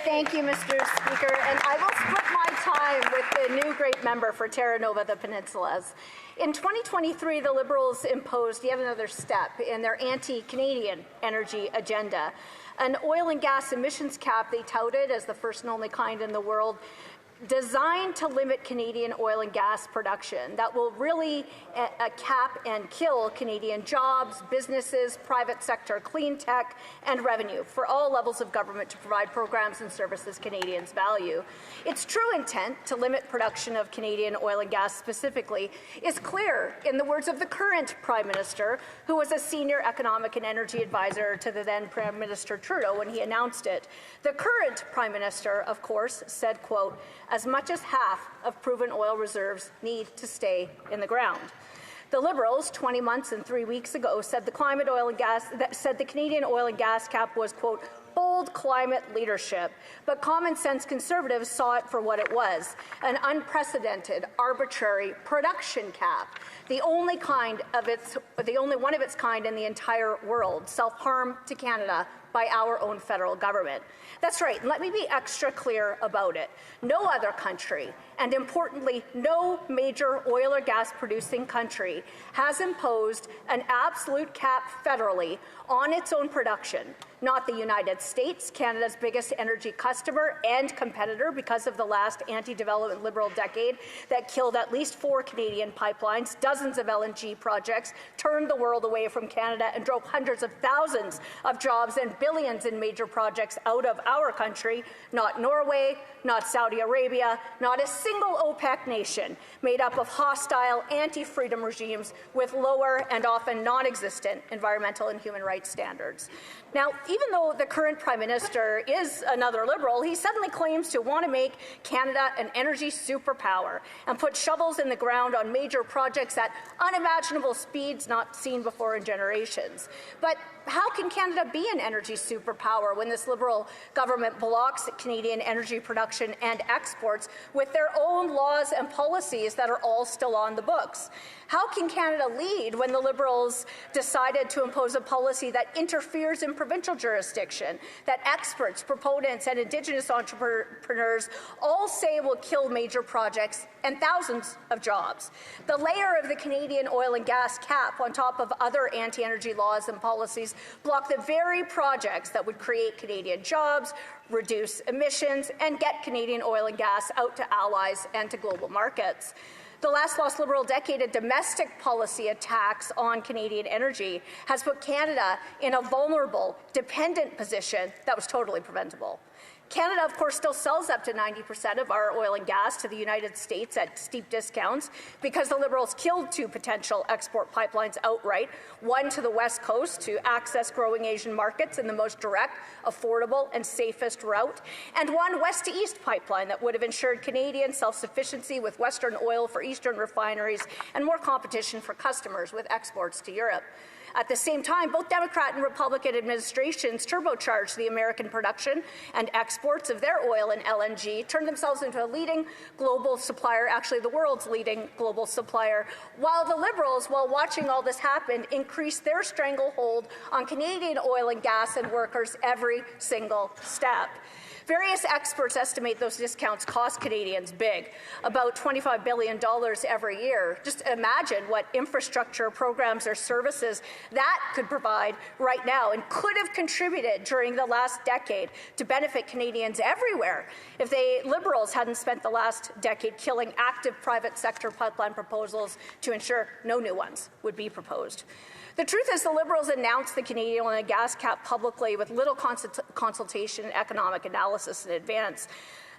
Thank you, Mr. Speaker. And I will split my time with the new great member for Terra Nova, the Peninsulas. In 2023, the Liberals imposed yet another step in their anti-Canadian energy agenda. An oil and gas emissions cap they touted as the first and only kind in the world, designed to limit Canadian oil and gas production that will really cap and kill Canadian jobs, businesses, private sector clean tech, and revenue for all levels of government to provide programs and services Canadians value. Its true intent to limit production of Canadian oil and gas specifically is clear in the words of the current Prime Minister, who was a senior economic and energy advisor to the then Prime Minister Trudeau when he announced it. The current Prime Minister, of course, said, quote, "As much as half of proven oil reserves need to stay in the ground." The Liberals, 20 months and 3 weeks ago, said the Canadian oil and gas cap was, quote, bold climate leadership, but common sense Conservatives saw it for what it was, an unprecedented, arbitrary production cap, the only one of its kind in the entire world, self-harm to Canada by our own federal government. That's right, and let me be extra clear about it. No other country, and importantly, no major oil or gas producing country, has imposed an absolute cap federally on its own production. Not the United States, Canada's biggest energy customer and competitor because of the last anti-development Liberal decade that killed at least 4 Canadian pipelines, dozens of LNG projects, turned the world away from Canada and drove hundreds of thousands of jobs and billions in major projects out of our country. Not Norway, not Saudi Arabia, not a single OPEC nation made up of hostile, anti-freedom regimes with lower and often non-existent environmental and human rights standards. Now, even though the current Prime Minister is another Liberal, he suddenly claims to want to make Canada an energy superpower and put shovels in the ground on major projects at unimaginable speeds not seen before in generations. But how can Canada be an energy superpower when this Liberal government blocks Canadian energy production and exports with their own laws and policies that are all still on the books? How can Canada lead when the Liberals decided to impose a policy that interferes in provincial jurisdiction, that experts, proponents, and Indigenous entrepreneurs all say will kill major projects and thousands of jobs? The layer of the Canadian oil and gas cap on top of other anti-energy laws and policies block the very projects that would create Canadian jobs, reduce emissions, and get Canadian oil and gas out to allies and to global markets. The last lost Liberal decade of domestic policy attacks on Canadian energy has put Canada in a vulnerable, dependent position that was totally preventable. Canada, of course, still sells up to 90% of our oil and gas to the United States at steep discounts because the Liberals killed 2 potential export pipelines outright, one to the West Coast to access growing Asian markets in the most direct, affordable, and safest route, and one west to east pipeline that would have ensured Canadian self-sufficiency with Western oil for Eastern refineries and more competition for customers with exports to Europe. At the same time, both Democrat and Republican administrations turbocharged the American production and exports of their oil and LNG, turned themselves into a leading global supplier, actually the world's leading global supplier, while the Liberals, while watching all this happen, increased their stranglehold on Canadian oil and gas and workers every single step. Various experts estimate those discounts cost Canadians big, about $25 billion every year. Just imagine what infrastructure programs or services that could provide right now and could have contributed during the last decade to benefit Canadians everywhere if the Liberals hadn't spent the last decade killing active private sector pipeline proposals to ensure no new ones would be proposed. The truth is the Liberals announced the Canadian oil and gas cap publicly with little consultation and economic analysis in advance.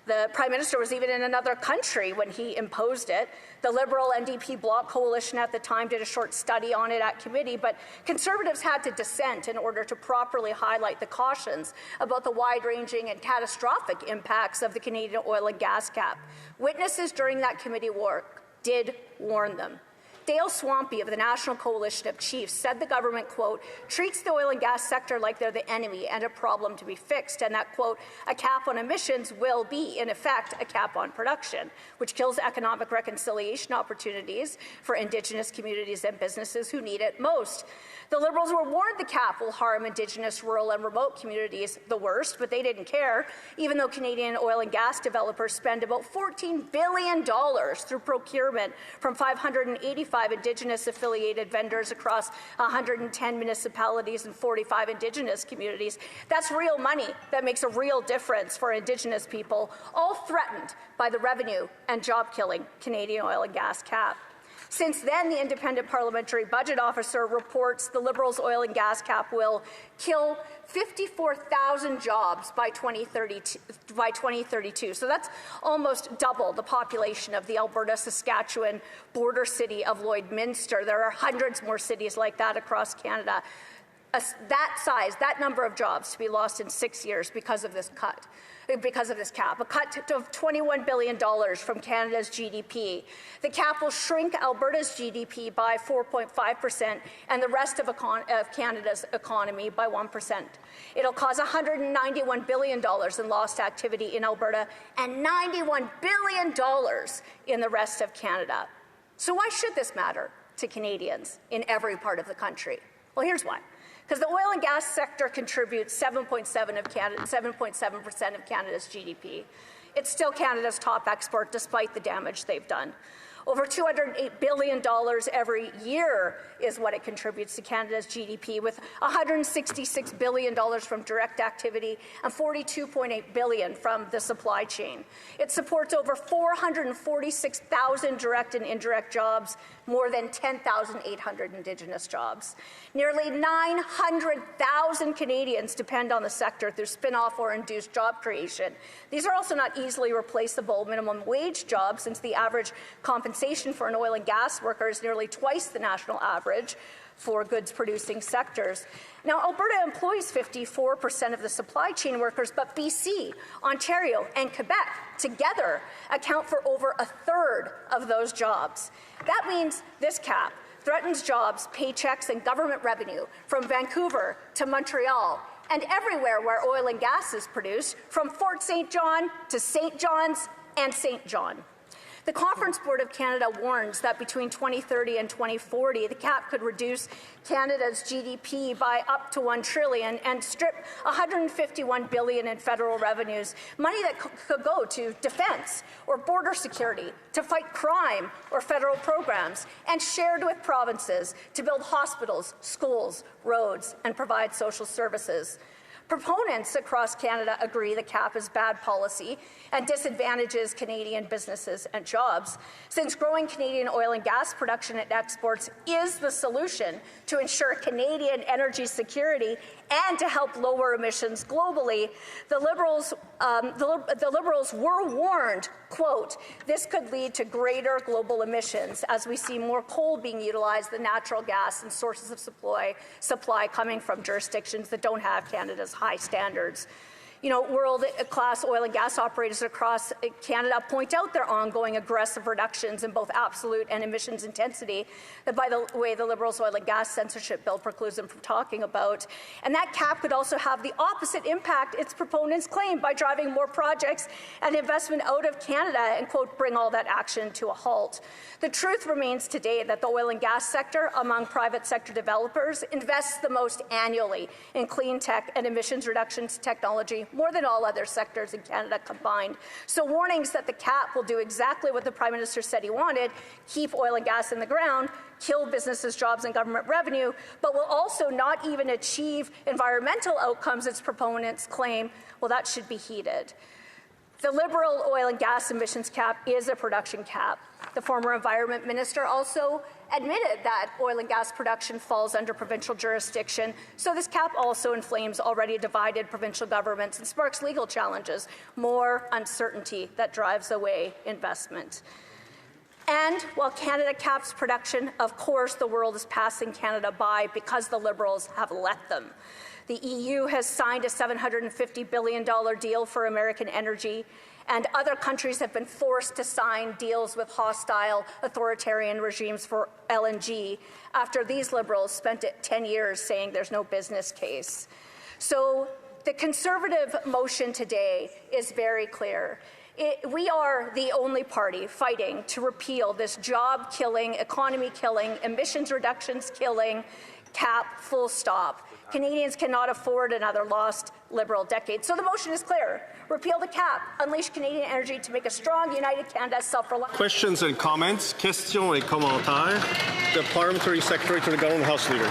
The Prime Minister was even in another country when he imposed it. The Liberal NDP Bloc Coalition at the time did a short study on it at committee, but Conservatives had to dissent in order to properly highlight the cautions about the wide-ranging and catastrophic impacts of the Canadian oil and gas cap. Witnesses during that committee work did warn them. Dale Swampy of the National Coalition of Chiefs said the government, quote, treats the oil and gas sector like they're the enemy and a problem to be fixed, and that, quote, a cap on emissions will be, in effect, a cap on production, which kills economic reconciliation opportunities for Indigenous communities and businesses who need it most. The Liberals were warned the cap will harm Indigenous, rural and remote communities the worst, but they didn't care, even though Canadian oil and gas developers spend about $14 billion through procurement from 585 Indigenous-affiliated vendors across 110 municipalities and 45 Indigenous communities. That's real money that makes a real difference for Indigenous people, all threatened by the revenue and job-killing Canadian oil and gas cap. Since then, the Independent Parliamentary Budget Officer reports the Liberals' oil and gas cap will kill 54,000 jobs by 2032. So that's almost double the population of the Alberta-Saskatchewan border city of Lloydminster. There are hundreds more cities like that across Canada. That number of jobs to be lost in 6 years because of this cap, a cut of $21 billion from Canada's GDP. The cap will shrink Alberta's GDP by 4.5% and the rest of Canada's economy by 1%. It'll cause $191 billion in lost activity in Alberta and $91 billion in the rest of Canada. So why should this matter to Canadians in every part of the country? Well, here's why. Because the oil and gas sector contributes 7.7% of Canada's GDP. It's still Canada's top export despite the damage they've done. Over $208 billion every year is what it contributes to Canada's GDP, with $166 billion from direct activity and $42.8 billion from the supply chain. It supports over 446,000 direct and indirect jobs, more than 10,800 Indigenous jobs. Nearly 900,000 Canadians depend on the sector through spin-off or induced job creation. These are also not easily replaceable minimum wage jobs, since the average compensation for an oil and gas worker is nearly twice the national average for goods-producing sectors. Now, Alberta employs 54% of the supply chain workers, but BC, Ontario, and Quebec together account for over a third of those jobs. That means this cap threatens jobs, paychecks, and government revenue from Vancouver to Montreal and everywhere where oil and gas is produced, from Fort St. John to St. John's and St. John. The Conference Board of Canada warns that between 2030 and 2040, the cap could reduce Canada's GDP by up to $1 trillion and strip $151 billion in federal revenues, money that could go to defense or border security, to fight crime or federal programs, and shared with provinces to build hospitals, schools, roads, and provide social services. Proponents across Canada agree the cap is bad policy and disadvantages Canadian businesses and jobs, since growing Canadian oil and gas production and exports is the solution to ensure Canadian energy security and to help lower emissions globally. The Liberals were warned, quote, this could lead to greater global emissions as we see more coal being utilized than natural gas and sources of supply coming from jurisdictions that don't have Canada's high standards. You know, world-class oil and gas operators across Canada point out their ongoing aggressive reductions in both absolute and emissions intensity that, by the way, the Liberals' oil and gas censorship bill precludes them from talking about. And that cap could also have the opposite impact its proponents claim by driving more projects and investment out of Canada and, quote, bring all that action to a halt. The truth remains today that the oil and gas sector, among private sector developers, invests the most annually in clean tech and emissions reductions technology, more than all other sectors in Canada combined. So warnings that the cap will do exactly what the Prime Minister said he wanted, keep oil and gas in the ground, kill businesses, jobs, and government revenue, but will also not even achieve environmental outcomes its proponents claim, well, that should be heeded. The Liberal oil and gas emissions cap is a production cap. The former Environment Minister also admitted that oil and gas production falls under provincial jurisdiction, so this cap also inflames already divided provincial governments and sparks legal challenges, more uncertainty that drives away investment. And while Canada caps production, of course the world is passing Canada by because the Liberals have let them. The EU has signed a $750 billion deal for American energy, and other countries have been forced to sign deals with hostile authoritarian regimes for LNG after these Liberals spent 10 years saying there's no business case. So the Conservative motion today is very clear. We are the only party fighting to repeal this job-killing, economy-killing, emissions reductions-killing cap, full stop. Canadians cannot afford another lost Liberal decade. So the motion is clear. Repeal the cap. Unleash Canadian energy to make a strong, united Canada self-reliant. Questions and comments. Questions et commentaires. The Parliamentary Secretary to the Government House Leader.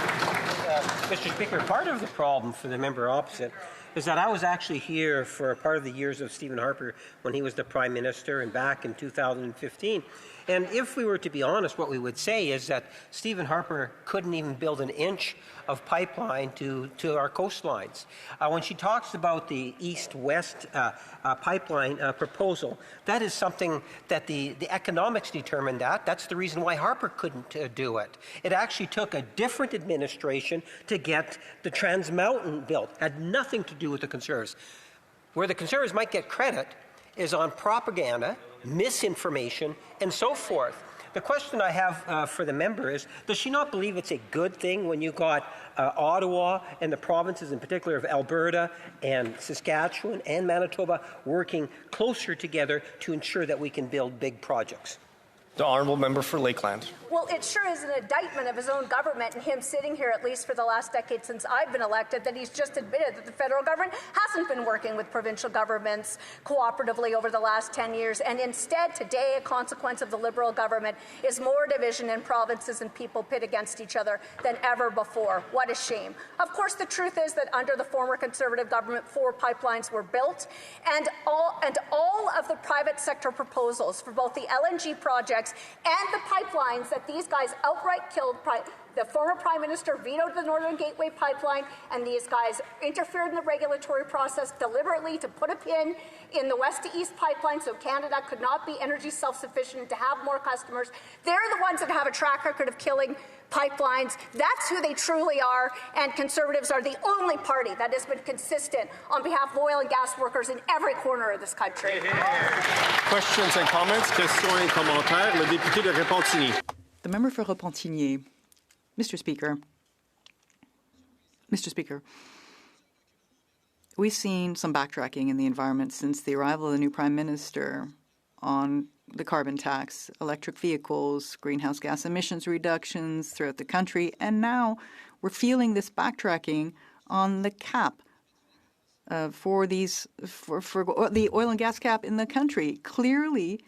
Mr. Speaker, part of the problem for the member opposite is that I was actually here for part of the years of Stephen Harper when he was the Prime Minister and back in 2015. And if we were to be honest, what we would say is that Stephen Harper couldn't even build an inch of pipeline to our coastlines. When she talks about the east-west pipeline proposal, that is something that the economics determined that. That's the reason why Harper couldn't do it. It actually took a different administration to get the Trans Mountain built. It had nothing to do with the Conservatives. Where the Conservatives might get credit is on propaganda, misinformation, and so forth. The question I have for the member is, does she not believe it's a good thing when you got Ottawa and the provinces, in particular of Alberta and Saskatchewan and Manitoba, working closer together to ensure that we can build big projects? The Honourable Member for Lakeland. Well, it sure is an indictment of his own government and him sitting here, at least for the last decade since I've been elected, that he's just admitted that the federal government hasn't been working with provincial governments cooperatively over the last 10 years. And instead, today, a consequence of the Liberal government is more division in provinces and people pit against each other than ever before. What a shame. Of course, the truth is that under the former Conservative government, 4 pipelines were built, and all of the private sector proposals for both the LNG projects and the pipelines that these guys outright killed. The former Prime Minister vetoed the Northern Gateway pipeline, and these guys interfered in the regulatory process deliberately to put a pin in the west to east pipeline so Canada could not be energy self-sufficient and to have more customers. They're the ones that have a track record of killing pipelines. That's who they truly are, and Conservatives are the only party that has been consistent on behalf of oil and gas workers in every corner of this country. Questions and comments. Questions et commentaires. Le député de Repentigny. The member for Repentigny. Mr. Speaker, we've seen some backtracking in the environment since the arrival of the new Prime Minister on the carbon tax, electric vehicles, greenhouse gas emissions reductions throughout the country, and now we're feeling this backtracking on the cap for the oil and gas cap in the country. Clearly,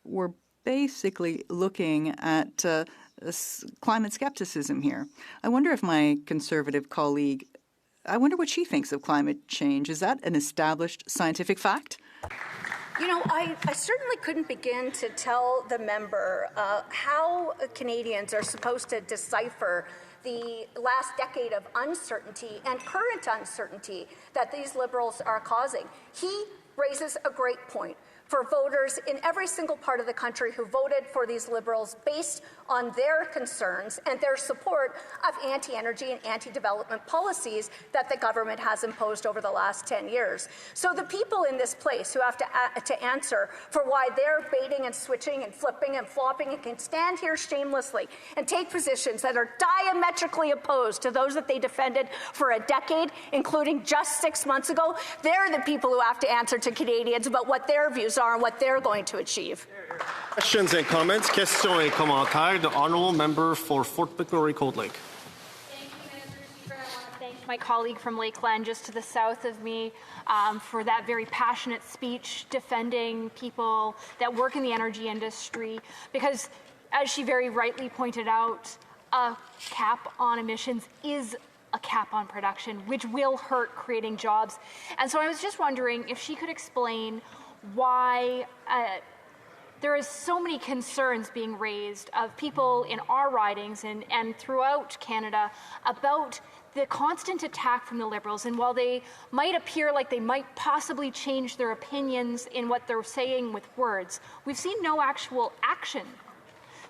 we're basically looking at climate skepticism here. I wonder if my Conservative colleague, I wonder what she thinks of climate change. Is that an established scientific fact? You know, I certainly couldn't begin to tell the member how Canadians are supposed to decipher the last decade of uncertainty and current uncertainty that these Liberals are causing. He raises a great point for voters in every single part of the country who voted for these Liberals based on their concerns and their support of anti-energy and anti-development policies that the government has imposed over the last 10 years. So the people in this place who have to answer for why they're baiting and switching and flipping and flopping and can stand here shamelessly and take positions that are diametrically opposed to those that they defended for a decade, including just 6 months ago, they're the people who have to answer to Canadians about what their views are and what they're going to achieve. Questions and comments. Questions et commentaires. The Honourable Member for Fort McMurray-Cold Lake. Thank you, Mr. Speaker. I want to thank my colleague from Lakeland, just to the south of me, for that very passionate speech defending people that work in the energy industry. Because, as she very rightly pointed out, a cap on emissions is a cap on production, which will hurt creating jobs. And so I was just wondering if she could explain why there is so many concerns being raised of people in our ridings and throughout Canada about the constant attack from the Liberals. And while they might appear like they might possibly change their opinions in what they're saying with words, we've seen no actual action.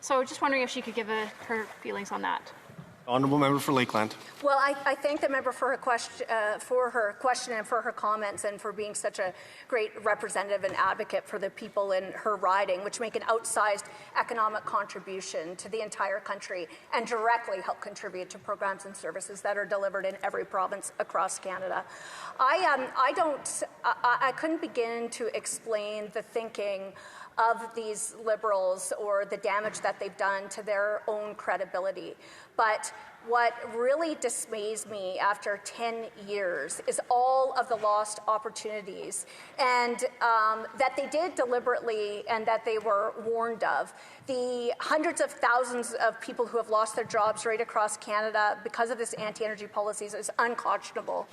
So just wondering if she could give her feelings on that. Honourable member for Lakeland. Well, I thank the member for her question and for her comments and for being such a great representative and advocate for the people in her riding, which make an outsized economic contribution to the entire country and directly help contribute to programs and services that are delivered in every province across Canada. I couldn't begin to explain the thinking of these Liberals or the damage that they've done to their own credibility. But what really dismays me after 10 years is all of the lost opportunities and that they did deliberately and that they were warned of. The hundreds of thousands of people who have lost their jobs right across Canada because of this anti-energy policies is unconscionable.